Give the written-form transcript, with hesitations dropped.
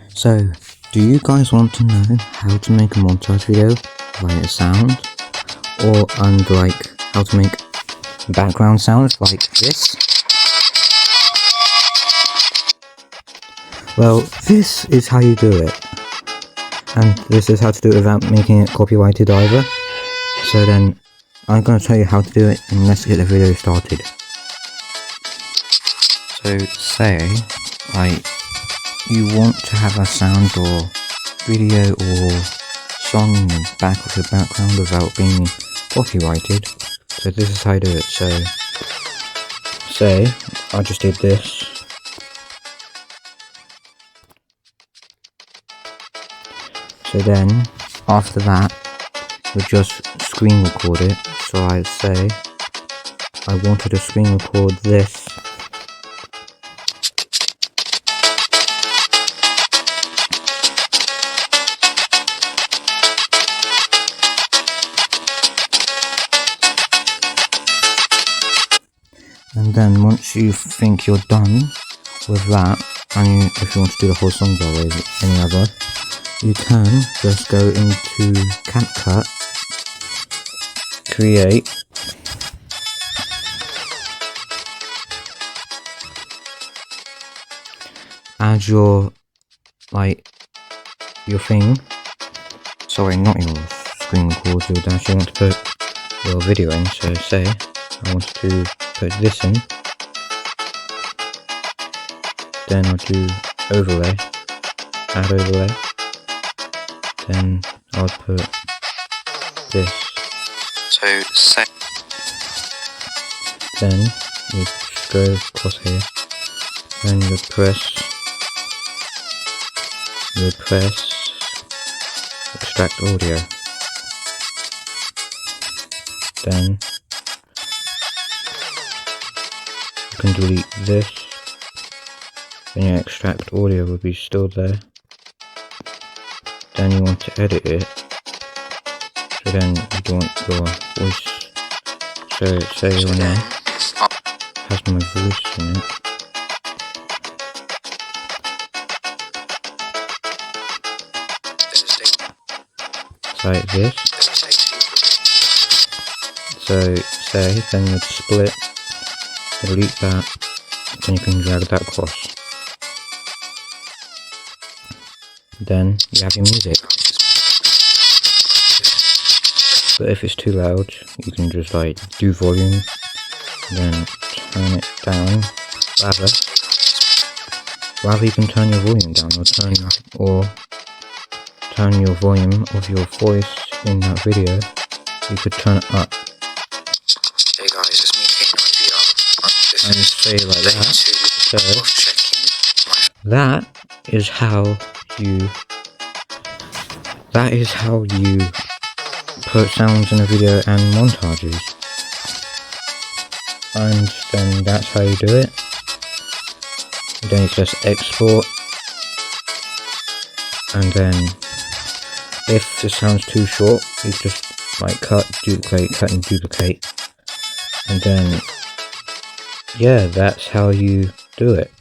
So, do you guys want to know how to make a montage video via sound, or like how to make background sounds like this? Well, this is how you do it, and this is how to do it without making it copyrighted either. So then, I'm going to tell you how to do it, and let's get the video started. So, say, you want to have a sound or video or song in the back of your background without being copyrighted. So this is how I do it. So, say, I just did this. So then, after that, we just screen record it. So I'd say, I wanted to screen record this. And then once you think you're done with that, and if you want to do the whole song by the way, any other, you can just go into CapCut, create, add your thing, sorry, not your screen record, you'll actually want to put your video in. So say, I want to put this in, then I'll do overlay, add overlay, then I'll put this. So say, then you go across here, then you press extract audio, then you can delete this, then your extract audio will be still there. Then you want to edit it, so then you want your voice, so say your name has my voice in it. Like this. So say, then you'd split, delete that, then you can drag that across. Then you have your music. But if it's too loud, you can just do volume, then turn it down. Rather you can turn your volume down, or turn your volume of your voice in that video. You could turn it up. Hey guys, it's me, King and say like that. So that is how you put sounds in a video and montages. And then that's how you do it. Then you just export, and then if it sounds too short, you just cut and duplicate, and then yeah, that's how you do it.